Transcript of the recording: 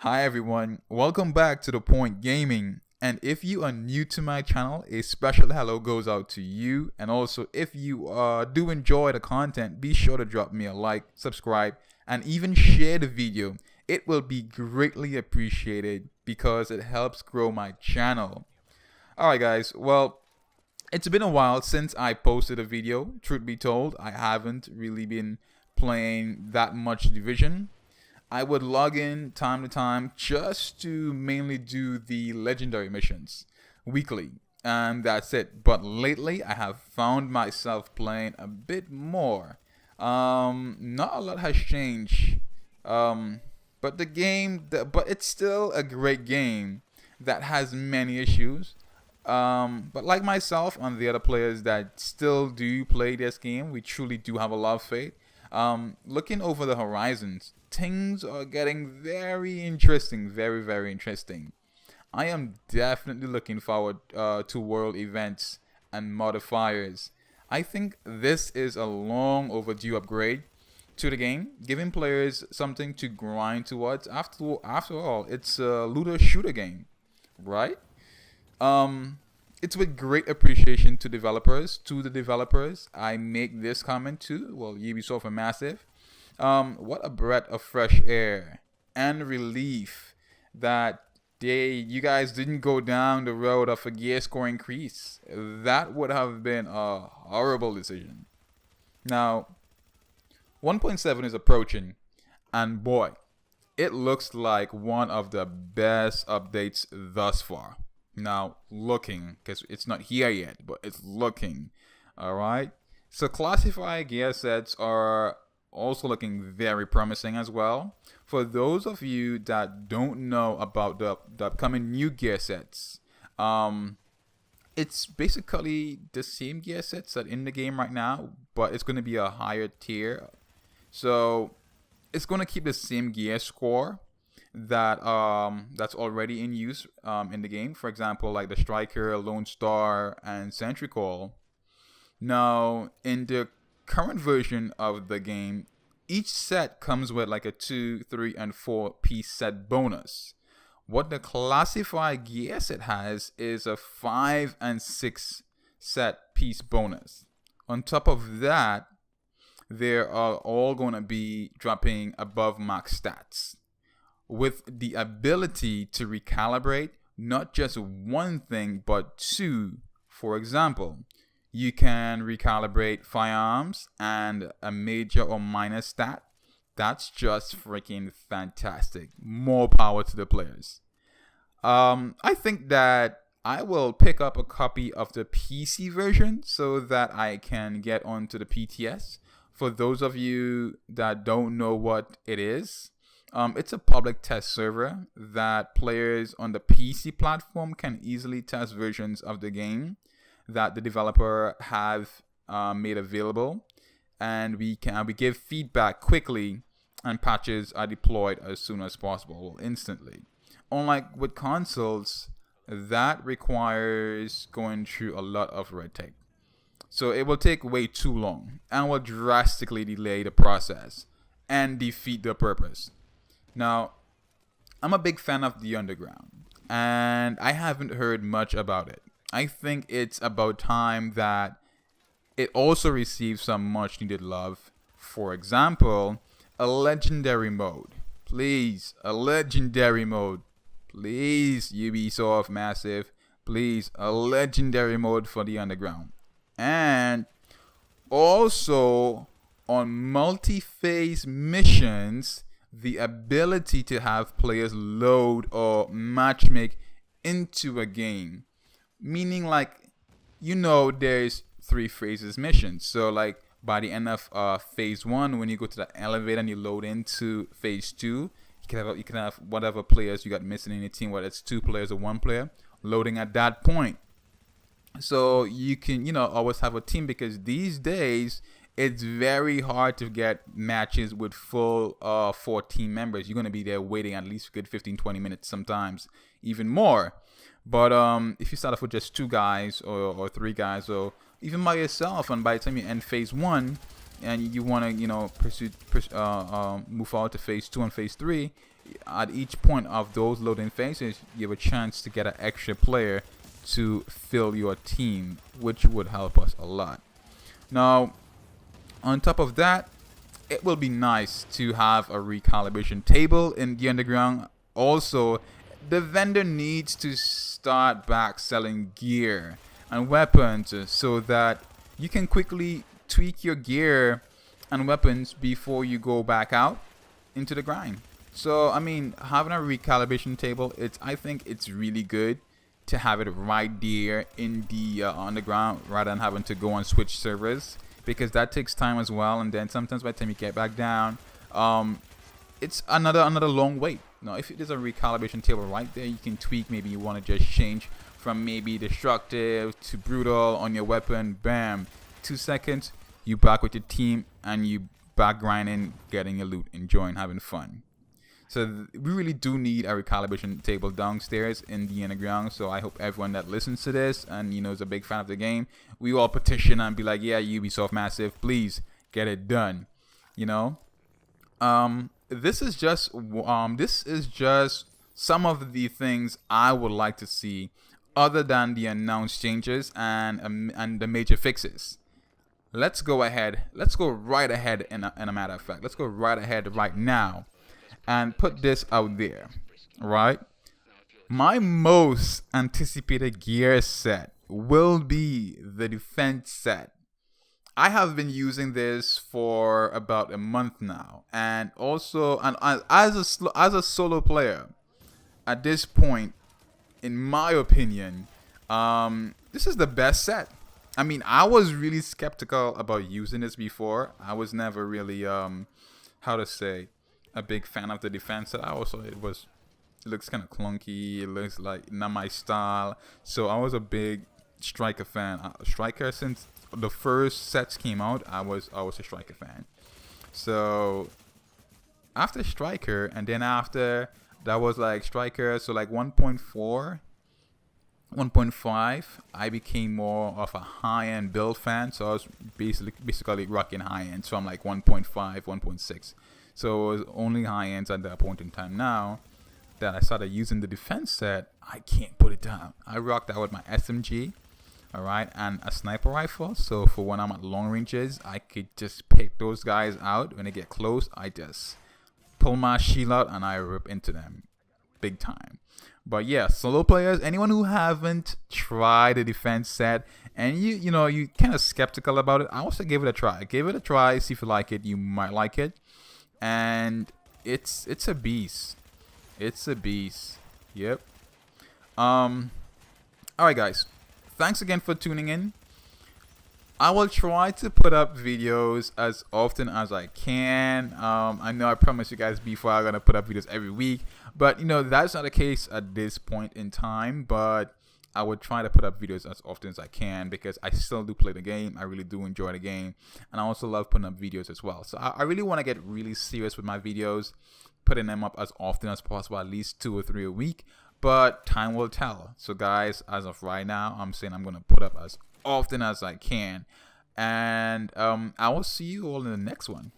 Hi everyone, welcome back to The Point Gaming. And if you are new to my channel, a special hello goes out to you. And also, if you do enjoy the content, be sure to drop me a like, subscribe, and even share the video. It will be greatly appreciated because it helps grow my channel. Alright guys, well, it's been a while since I posted a video. Truth be told, I haven't really been playing that much Division. I would log in time to time just to mainly do the legendary missions weekly, and that's it. But lately I have found myself playing a bit more. Not a lot has changed, but but it's still a great game that has many issues. But like myself and the other players that still do play this game, we truly do have a lot of faith. Looking over the horizons, things are getting very interesting, very interesting. I am definitely looking forward to world events and modifiers. I think this is a long overdue upgrade to the game, giving players something to grind towards. After all, it's a looter shooter game, right? It's with great appreciation to the developers. I make this comment too. Well, Ubisoft are massive. What a breath of fresh air and relief that you guys didn't go down the road of a gear score increase. That would have been a horrible decision. Now, 1.7 is approaching, and boy, it looks like one of the best updates thus far. Now, looking, because it's not here yet, but it's looking. Alright? So, classified gear sets are also looking very promising as well. For those of you that don't know about the upcoming new gear sets, it's basically the same gear sets that in the game right now, but it's going to be a higher tier. So it's going to keep the same gear score that's already in use in the game. For example, like the Striker, Lone Star, and Sentry Call. Now, in the current version of the game, each set comes with like a 2, 3, and 4 piece set bonus. What the classified gear set has is a 5 and 6 set piece bonus. On top of that, they are all going to be dropping above max stats, with the ability to recalibrate not just one thing but two. For example, you can recalibrate firearms and a major or minor stat. That's just freaking fantastic. More power to the players. I think that I will pick up a copy of the PC version so that I can get onto the PTS. For those of you that don't know what it is, it's a public test server that players on the PC platform can easily test versions of the game that the developer have made available, and we give feedback quickly, and patches are deployed as soon as possible, instantly. Unlike with consoles, that requires going through a lot of red tape. So it will take way too long and will drastically delay the process and defeat the purpose. Now, I'm a big fan of The Underground, and I haven't heard much about it. I think it's about time that it also receives some much needed love. For example, a legendary mode. Please, a legendary mode. Please, Ubisoft Massive. Please, a legendary mode for The Underground. And also on multi-phase missions, the ability to have players load or matchmake into a game. Meaning, like, there's 3 phases missions. So like by the end of phase 1, when you go to the elevator and you load into phase 2, you can have whatever players you got missing in your team, whether it's 2 players or 1 player, loading at that point. So you can, always have a team, because these days it's very hard to get matches with full 4 team members. You're going to be there waiting at least a good 15-20 minutes, sometimes even more. But if you start off with just 2 guys or 3 guys, or even by yourself, and by the time you end phase 1 and you want to, move forward to phase 2 and phase 3, at each point of those loading phases, you have a chance to get an extra player to fill your team, which would help us a lot. Now, on top of that, it will be nice to have a recalibration table in the underground. Also, the vendor needs to start back selling gear and weapons so that you can quickly tweak your gear and weapons before you go back out into the grind. So I mean, having a recalibration table, I think it's really good to have it right there in the underground rather than having to go and switch servers, because that takes time as well, and then sometimes by the time you get back down, it's another long wait. Now if there's a recalibration table right there, you can tweak. Maybe you want to just change from maybe destructive to brutal on your weapon. Bam, 2 seconds, you back with your team and you back grinding, getting your loot, enjoying, having fun. So we really do need a recalibration table downstairs in the underground. So I hope everyone that listens to this and is a big fan of the game, we all petition and be like, yeah, Ubisoft Massive, please get it done. This is just some of the things I would like to see, other than the announced changes and the major fixes. Let's go right ahead in a matter of fact. Let's go right ahead right now and put this out there, right? My most anticipated gear set will be the defense set. I have been using this for about a month now, and also, as a solo player, at this point, in my opinion, this is the best set. I mean, I was really skeptical about using this before. I was never really, how to say, a big fan of the defense set. It looks kind of clunky. It looks like not my style. So I was a big Striker fan. Striker, since the first sets came out, I was a Striker fan. So after Striker, and then after that was like Striker, so like 1.4. 1.5, I became more of a high-end build fan, so I was basically rocking high-end. So I'm like 1.5, 1.6. So it was only high-ends at that point in time. Now that I started using the defense set, I can't put it down. I rocked that with my SMG, all right, and a sniper rifle. So for when I'm at long ranges, I could just pick those guys out. When they get close, I just pull my shield out and I rip into them big time. But yeah, solo players, anyone who haven't tried the defense set and you kind of skeptical about it, I also give it a try. Give it a try, see if you like it. You might like it, and it's a beast. It's a beast. Yep. All right, guys. Thanks again for tuning in. I will try to put up videos as often as I can. I know I promised you guys before I'm gonna put up videos every week, but that's not the case at this point in time. But I would try to put up videos as often as I can, because I still do play the game. I really do enjoy the game, and I also love putting up videos as well. So I really want to get really serious with my videos, putting them up as often as possible, at least 2 or 3 a week. But time will tell. So guys, as of right now, I'm saying I'm gonna put up as often as I can, and I will see you all in the next one.